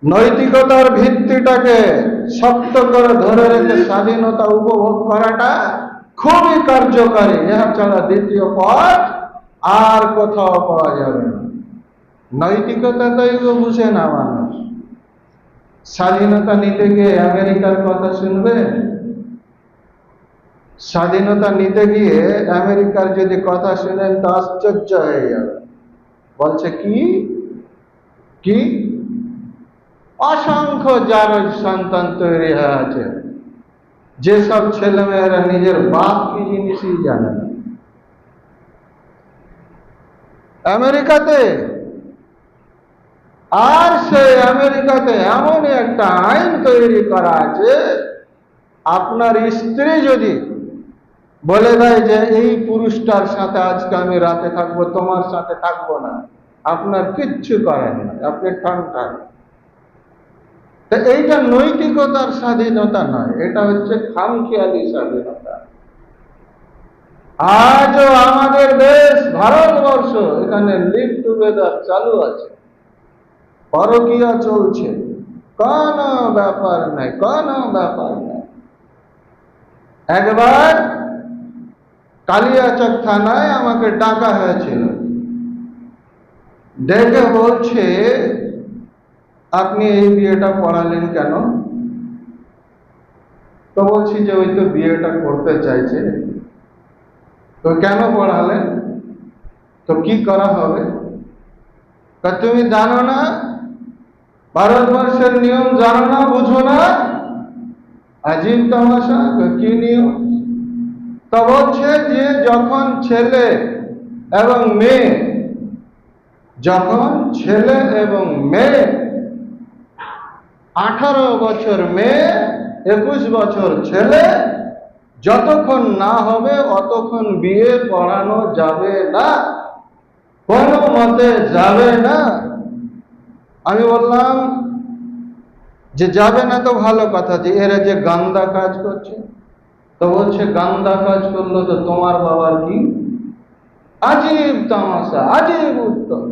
নৈতিকতার ভিত্তিটাকে শক্ত করে ধরে রেখে স্বাধীনতা উপভোগ করাটা খুবই কার্যকারী। ইহা ছাড়া দ্বিতীয় পথ আর কোথাও পাওয়া যাবে না। নৈতিকতাটাই তো বুঝে না মানুষ। স্বাধীনতা নিতে গিয়ে আমেরিকার কথা শুনবে? স্বাধীনতা নিতে গিয়ে আমেরিকার যদি কথা শুনেন তো আশ্চর্য হয়ে যাবে। বলছে কি কি অসংখ্য জারজ সন্তান তৈরি হয়ে আছে, যেসব ছেলেমেয়েরা নিজের বাপ কি জিনিসই জানে না। আমেরিকাতে, আর সেই আমেরিকাতে এমনই একটা আইন তৈরি করা আছে, আপনার স্ত্রী যদি বলে দেয় যে এই পুরুষটার সাথে আজকে আমি রাতে থাকবো, তোমার সাথে থাকবো না, আপনার কিচ্ছু করেন না, আপনি টান। তা এইটা নৈতিকতার স্বাধীনতা নয়, এটা হচ্ছে খামখেয়ালি স্বাধীনতা। আজও আমাদের দেশ ভারতবর্ষ, এখানে লিভ টুগেদার চালু আছে, পরকীয়া চলছে, কোনো ব্যাপার নাই, কোনো ব্যাপার নাই। একবার কালিয়াচক থানায় আমাকে ডাকা হয়েছিল, ডেকে বলছে আপনি এই বিয়েটা পড়ালেন কেন? তো বলছি যে ওই তো বিয়েটা করতে চাইছে। তো কেন পড়ালেন? তো কি করা হবে? তা তুমি জানো না, ভারতবর্ষের নিয়ম জানো না, বুঝো না? আজীব তামাশা। কি নিয়ম? তো বলছে যে যখন ছেলে এবং মেয়ে, যখন ছেলে এবং মেয়ে 18 বছর মেয়ে, 21 বছর ছেলে, যতক্ষণ না হবে অতক্ষণ বিয়ে পড়ানো যাবে না, কোনো মতে যাবে না। আমি বললাম যে যাবে না তো ভালো কথা, যে এরা যে গান্দা কাজ করছে। তো বলছে গান্দা কাজ করলো তো তোমার বাবার কি? আজীব তামাশা, আজীব উত্তর।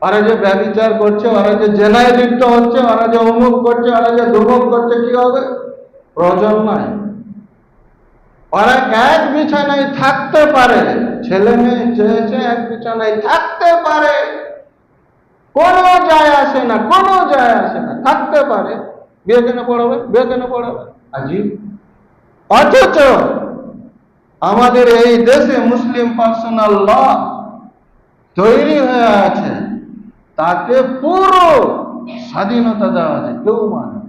ওরা যে ব্যভিচার করছে, ওরা যে জেনায় লিপ্ত হচ্ছে, ওরা যে অমুক করছে, ওরা যে দুমুক করছে, কি হবে? প্রয়োজন নাই। ওরা এক বিছানায় থাকতে পারে, ছেলে মেয়ে চেয়েছে এক বিছানায় থাকতে পারে, কোনো যায় আসে না, কোনো যায় আসে না, থাকতে পারে। বিয়ে কেন পড়াবে? বিয়ে কেন পড়াবে? আজীব। অথচ আমাদের এই দেশে মুসলিম পার্সোনাল ল তৈরি হয়ে আছে, তাকে পুরো স্বাধীনতা দেওয়া আছে, কেউ মানে।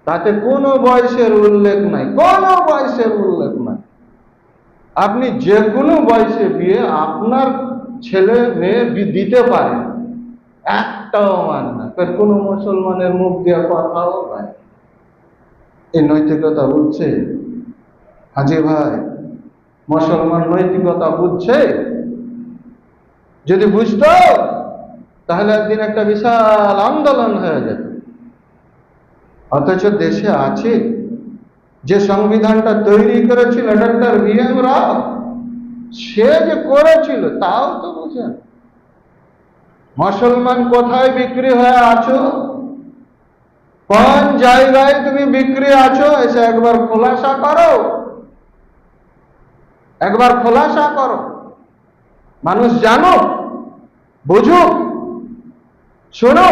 তাতে কোনো বয়সের উল্লেখ নাই, কোনো বয়সের উল্লেখ নাই। আপনি যে কোনো বয়সে বিয়ে আপনার ছেলে মেয়ে দিতে পারেন, একটাও মানে না। কোনো মুসলমানের মুখ দিয়ে কথাও নাই। এই নৈতিকতা বুঝছে? হাজি ভাই, মুসলমান নৈতিকতা বুঝছে? যদি বুঝতো তাহলে একদিন একটা বিশাল আন্দোলন হয়ে যেত। অথচ দেশে আছে, যে সংবিধানটা তৈরি করেছিল ডক্টর বি.এম. রাও, সে যে করেছিল তাও তো বুঝেন। মুসলমান কোথায় বিক্রি হয়ে আছো, কোন জায়গায় তুমি বিক্রি আছো, এসে একবার খোলাসা করো, একবার খোলাসা করো, মানুষ জানো, বুঝুক, শোনো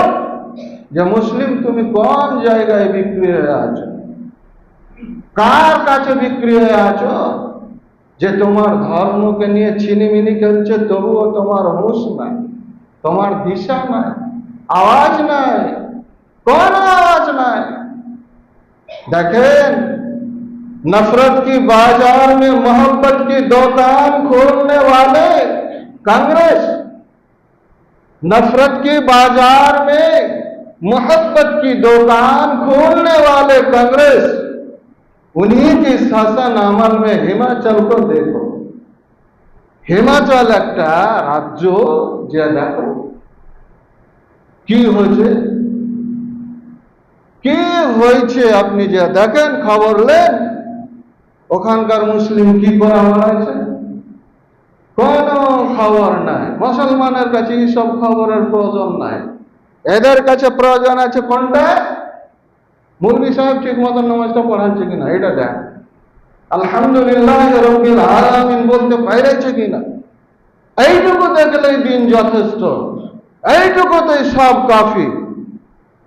যে মুসলিম তুমি কোন জায়গায় বিক্রি হয়ে আছো, কার কাছে বিক্রি হয়ে আছো, যে তোমার ধর্মকে নিয়ে ছিনিমিনি খেলছে, তবুও তোমার হুঁশ নাই, তোমার দিশা নাই, আওয়াজ নাই, কোন आवाज নাই। देखें, नफरत की बाजार में मोहब्बत की दुकान खोलने वाले कांग्रेस, नफरत की बाजार में मोहब्बत की दुकान खोलने वाले कांग्रेस, उन्हीं की शासन अमल में हिमाचल को देखो। हिमाचल एक राज्य, जे देखो কি হয়েছে, কি হয়েছে আপনি যে দেখেন, খবর নেন ওখানকার মুসলিম কি করে মারাছে, কোনো খবর নাই। মুসলমানের কাছে সব খবরের প্রয়োজন নাই। এদের কাছে প্রয়োজন আছে কোনটা? মৌলভী সাহেব ঠিক মতন নামাজটা পড়াচ্ছে কিনা এটা দেখ, আলহামদুলিল্লাহ রাব্বিল আলামিন বলতে পারছে কিনা, এইটুকু দেখলেই দিন যথেষ্ট, এইটুকুতেই সব কাফি।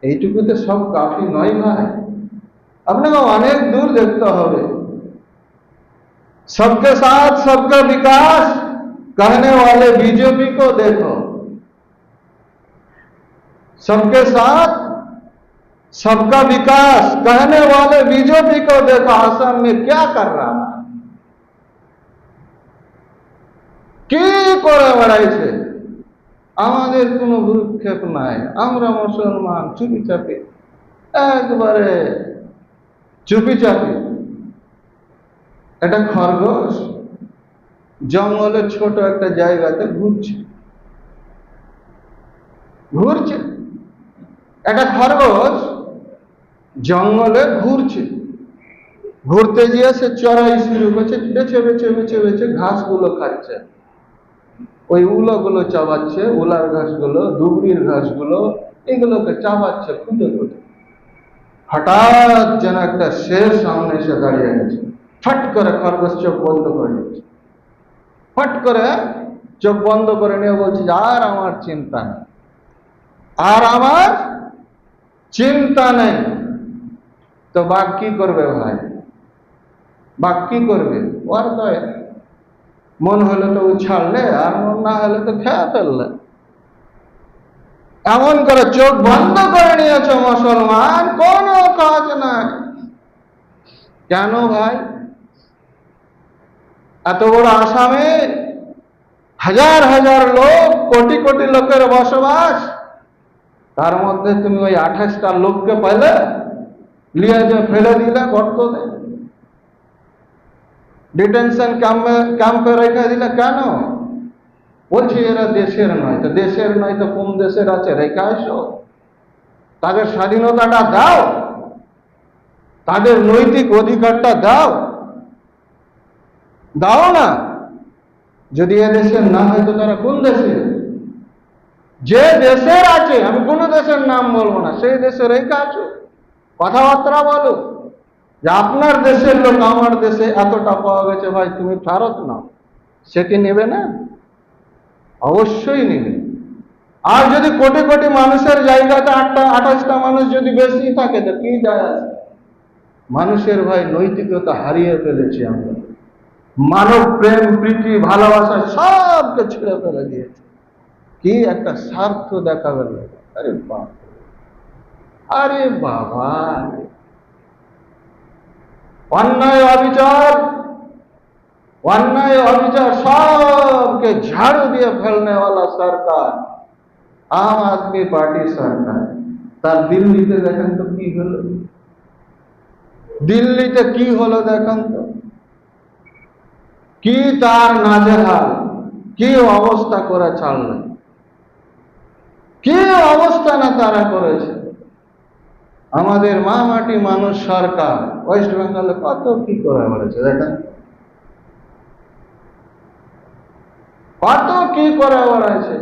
এইটুকুতে সব কাফি নয় ভাই, আপনাকে অনেক দূর দেখতে হবে। सबके साथ सबका विकास कहने वाले बीजेपी को देखो, सबके साथ सबका विकास कहने वाले बीजेपी को देखो, असम में क्या कर रहा है, কি করে বেড়াইছে। আমাদের কোনো ভ্রুক্ষেপ নাই, আমরা মুসলমান চুপি চাপি, একবারে চুপি চাপি। এটা খরগোশ জঙ্গলের ছোট একটা জায়গাতে ঘুরছে ঘুরছে, একটা খরগোশ জঙ্গলে ঘুরছে, ঘুরতে গিয়ে সে চড়াই শুরু করছে, বেছে বেছে বেছে বেছে ঘাসগুলো খাচ্ছে, ওই উলোগুলো চাবাচ্ছে, উলার ঘাসগুলো, ডুবরির ঘাসগুলো, এগুলোকে চাবাচ্ছে খুঁজে খুঁজে। হঠাৎ যেন একটা শের সামনে এসে দাঁড়িয়ে গেছে, ফট করে খরগোশ চোখ বন্ধ করে নিচ্ছে, ফট করে চোখ বন্ধ করে নিয়ে বলছে যে আর আমার চিন্তা নেই, আর আমার চিন্তা নেই। তো বাঘ কি করবে ভাই, বাঘ কি করবে? ওর তো মন হলে তো ছাড়লে, আর মন না হলে তো খেয়ে ফেললে। এমন করে চোখ বন্ধ করে নিয়েছে মুসলমান, কোনো কাজ নাই। কেন ভাই? এত বড় আসামে হাজার হাজার লোক, কোটি কোটি লোকের বসবাস, তার মধ্যে তুমি ওই 28টা লোককে পাইলে, লিয়ে যে ফেলে দিলে গর্তে, ডিটেনশন ক্যাম্পে রেখে দিলে। কেন? বলছি এরা দেশের নয়। তো দেশের নয় তো কোন দেশের আছে? রেখে আসো, তাদের স্বাধীনতাটা দাও, তাদের নৈতিক অধিকারটা দাও, দাও না। যদি এ দেশের না হয় তো তারা কোন দেশের? যে দেশের আছে, আমি কোন দেশের নাম বলবো না, সেই দেশে রেখে আছো, কথাবার্তা বলো যে আপনার দেশের লোক আমার দেশে এতটা পাওয়া গেছে, ভাই তুমি ফেরত নাও। সে কি নেবে না? অবশ্যই নেবে। আর যদি কোটি কোটি মানুষের জায়গাতে 28টা মানুষ যদি বেশি থাকে তো কি যায় আসে? মানুষের ভাই নৈতিকতা হারিয়ে ফেলেছি আমরা, মানব প্রেম প্রীতি ভালোবাসা সবকে ছেড়ে ফেলে দিয়েছে। কি একটা স্বার্থ দেখাবে। আরে বাবা, আরে বাবা, অন্যায় অবিচার, অন্যায় অবিচার सबके झाड़ू দিয়ে ফেলने वाला सरकार आम आदमी पार्टी सरकार। তার দিল্লিতে দেখেন তো কি হলো, দিল্লিতে কি হলো দেখেন তো, কি তার নাজেহাল, কি অবস্থা করে ছাড়লেন, কি অবস্থা না তারা করেছে। আমাদের মা মাটি মানুষ সরকার ওয়েস্ট বেঙ্গলে কত কি করে বেড়েছে দেখেন, কত কি করে বেড়াচ্ছে।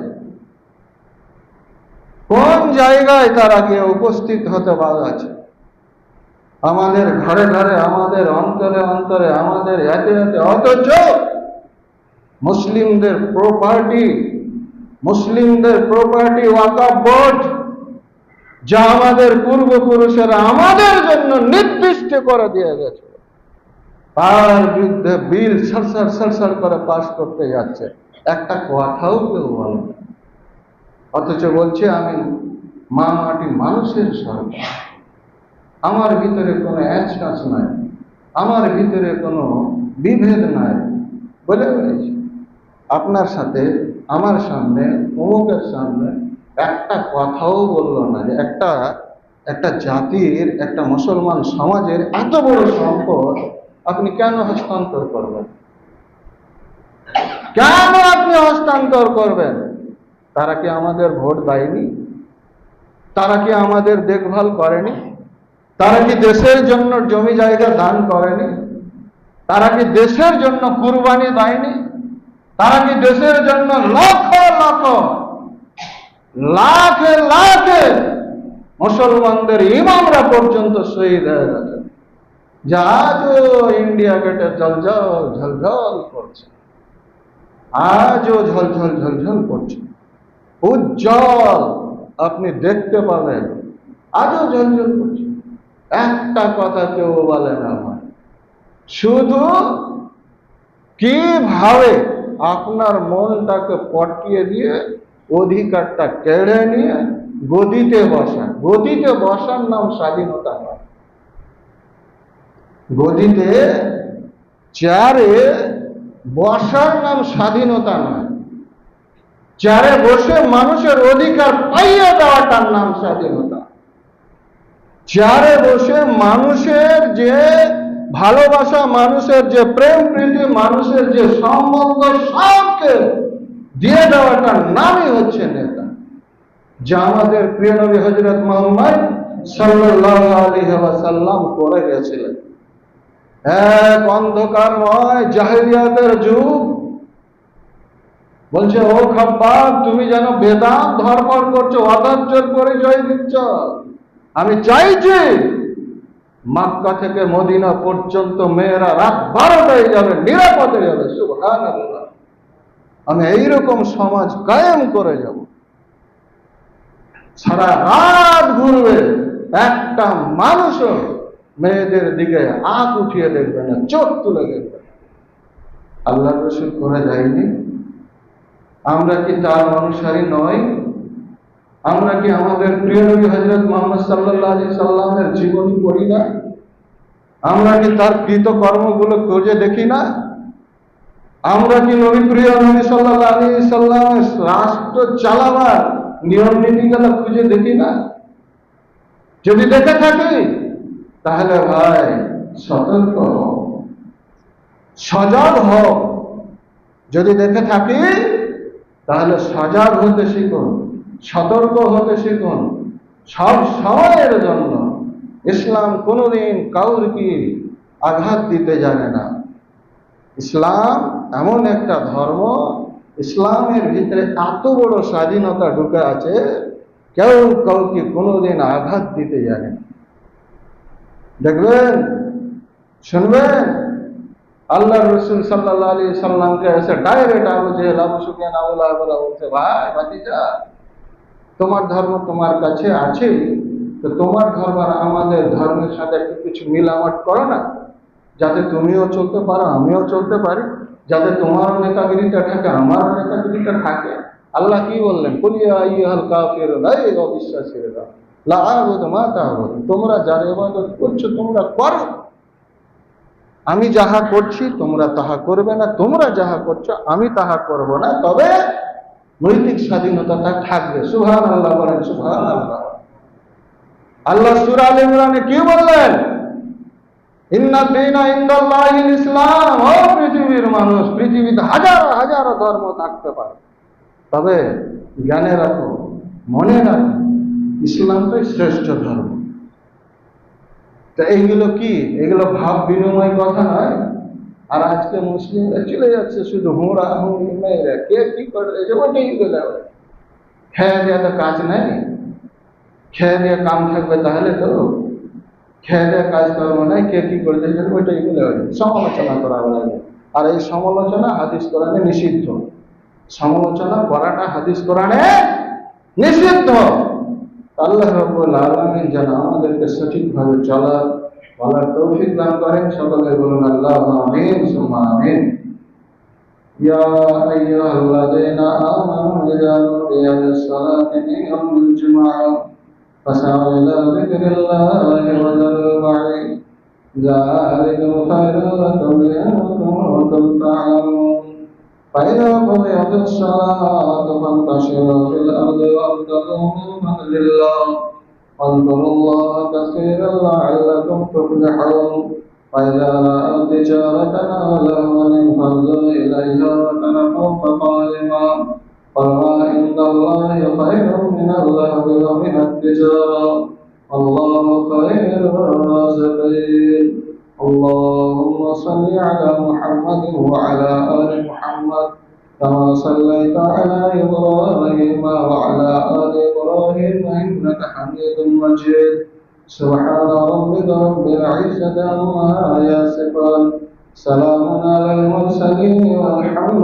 কোন জায়গায় তারা গিয়ে উপস্থিত হতে পারছে? আমাদের ঘরে ঘরে, আমাদের অন্তরে অন্তরে, আমাদের এতে এতে। অথচ মুসলিমদের প্রপার্টি ওয়াকফ বোর্ড, যা আমাদের পূর্বপুরুষেরা আমাদের জন্য নির্দিষ্ট করে দিয়ে গেছে, তার বিরুদ্ধে বিল সরসর করে পাস করতে যাচ্ছে, একটা কথাও কেউ বলে না। অথচ বলছে আমি মা মাটি মানুষের সরকার, আমার ভিতরে কোনো অ্যাচকাচ নাই, আমার ভিতরে কোনো বিভেদ নাই বলে বলেছি। আপনার সাথে আমার সামনে, অমুকের সামনে একটা কথাও বললো না যে একটা জাতির, একটা মুসলমান সমাজের এত বড় সম্পদ আপনি কেন হস্তান্তর করবেন? কেন আপনি হস্তান্তর করবেন? তারা কি আমাদের ভোট দেয়নি? তারা কি আমাদের দেখভাল করেনি? তারা কি দেশের জন্য জমি জায়গা দান করেনি? তারা কি দেশের জন্য কুরবানি দেয়নি? তারা কি দেশের জন্য লক্ষ লক্ষ লাখে লাখে মুসলমানদের ইমামরা পর্যন্ত শহীদ হয়ে গেছে, যা আজও ইন্ডিয়া গেটে ঝলঝল ঝলঝল করছে, আজও ঝলঝল ঝলঝল করছে, উজ্জ্বল, আপনি দেখতে পাবেন আজও ঝলঝল করছে। একটা কথা কেউ বলে না ভাই, শুধু কিভাবে আপনার মনটাকে পটিয়ে দিয়ে অধিকারটা কেড়ে নিয়ে গদিতে বসান। গদিতে বসার নাম স্বাধীনতা নয়, গদিতে চেয়ারে বসার নাম স্বাধীনতা নয়, চেয়ারে বসে মানুষের অধিকার পাইয়ে দেওয়াটার নাম স্বাধীনতা। চেয়ারে বসে মানুষের যে ভালোবাসা, মানুষের যে প্রেম প্রীতি, মানুষের যে সম্বন্ধ সবকে দিয়ে দেওয়াটার নামই হচ্ছে নেতা, যা আমাদের প্রিয় নবী হযরত মুহাম্মদ সাল্লাল্লাহু আলাইহি ওয়াসাল্লাম করে গেছিলেন। এক অন্ধকারময় জাহেলিয়াতের যুগ, বলছে ও খাব্বাব, তুমি যেন বেদাত ধর্মর করছো, অধৈর্যের পরিচয় দিচ্ছ। আমি চাইছি মক্কা থেকে মদিনা পর্যন্ত মেয়েরা রাত 12টায় যাবে, নিরাপদে যাবে। সুবহানাল্লাহ, আমি এইরকম সমাজ কায়েম করে যাব। সারা রাত ঘুরবে, একটা মানুষও মেয়েদের দিকে আঁখ উঠিয়ে দেখবে না, চোখ তুলে দেখবে না। আল্লাহ রাসূল করে যায়নি? আমরা কি তার অনুসারী নই? আমরা কি আমাদের প্রিয় নবী হযরত মুহাম্মদ সাল্লাল্লাহু আলাইহি সাল্লামের জীবনী পড়ি না? আমরা কি তার কৃত কর্মগুলো খুঁজে দেখি না? আমরা কি নবী প্রিয় নবী সাল্লাল্লাহু আলাইহি সাল্লামের রাষ্ট্র চালাবার নিয়ম নীতিগুলো খুঁজে দেখি না? যদি দেখে থাকি তাহলে ভাই সতর্ক হও, সজাগ হও। যদি দেখে থাকি তাহলে সজাগ হতে শিখুন, সতর্ক হতে শিখুন। সব সময়ের জন্য ইসলাম কোনোদিন কাউকে আঘাত দিতে জানে না। ইসলাম এমন একটা ধর্ম, ইসলামের ভিতরে এত বড় স্বাধীনতা ঢুকে আছে, কেউ কাউকে কোনোদিন আঘাত দিতে জানে না। দেখবেন, শুনবেন, আল্লাহ রসুল সাল্লাল্লাহু আলাইহি সাল্লামকে এসে ডাইরেক্ট আবু জেহেল, আবু সুফিয়ান, আবু লাহাব বলছে, ভাই ভাতিজা, তোমার ধর্ম তোমার কাছে আছে, তো তোমার ধর্ম আর আমাদের ধর্মের সাথে একটু কিছু মিলামট করো না, যাতে তুমিও চলতে পারো, আমিও চলতে পারি, যাতে তোমারও নেতাগিরিটা থাকে, আমারও নেতাগিরিটা থাকে। আল্লাহ কি বললেন? কুল ইয়া আইয়ুহাল কাফিরুন, এই অবিশ্বাসীরা, লা আ'বুদু মা তা'বুদুন, তোমরা যার ইবাদত করছো তোমরা করো, আমি যাহা করছি তোমরা তাহা করবে না, তোমরা যাহা করছো আমি তাহা করব না, তবে নৈতিক স্বাধীনতাটা থাকবে। সুবহানাল্লাহ বলেন, সুবহানাল্লাহ। আল্লাহ সূরা আলে ইমরানে কি বললেন? ইন্নাদ দীনা ইনদাল্লাহিল ইসলাম। ও পৃথিবীর মানুষ, পৃথিবীতে হাজার হাজার ধর্ম থাকতে পারে, তবে জ্ঞানে রাখো, মনে রাখো, ইসলামটাই শ্রেষ্ঠ ধর্ম। তা এইগুলো কি? এগুলো ভাব বিনিময় কথা নয়। আর আজকে মুসলিমরা চলে যাচ্ছে শুধু হুঁড়া হুঁড়ি মেয়েরা, কে কি করে ওটাই বলে, খেয়ে দেওয়া তো কাজ নেই, খেয়ে দিয়ে কাম থাকবে তাহলে তো, খেয়ে দেওয়া কাজ কর্ম নাই, কে কি করে দিয়েছে ওইটাই বলে সমালোচনা করা হবে। আর এই সমালোচনা হাদিস কোরআনে নিষিদ্ধ, সমালোচনা করাটা হাদিস কোরআনে নিষিদ্ধ। আল্লাহ রাব্বুল আলামিন যেন আমাদেরকে সঠিকভাবে চলার বলার তৌফিক দান করেন। সকলে বলুন আল্লাহুম্মা আমিন সুম্মা আমিন। ইয়া আইয়ুহাল্লাযীনা আমানু ইযা নুদিয়া লিস-সালাতি মিন ইয়াউমিল জুমআহ ফাসআউ ইলা যিকরিল্লাহি ওয়া যারুল বাই'আ যালিকুম খায়রুন লাকুম ইন কুনতুম তা'লামুন। فإذا قضيت الصلاة فانتشروا في الأرض وابتغوا من فضل الله واذكروا الله كثيرا لعلكم تفلحون. فإذا رأوا تجارة أو لهوا انفضوا إليها وتركوك قائما قل ما عند الله خير من اللهو ومن التجارة والله خير الرازقين. اللهم صل على محمد وعلى آل محمد كما صليت على إبراهيم وعلى آل إبراهيم إنك حميد مجيد سبحان ربك رب العزة عما يصفون سلام على المرسلين والحمد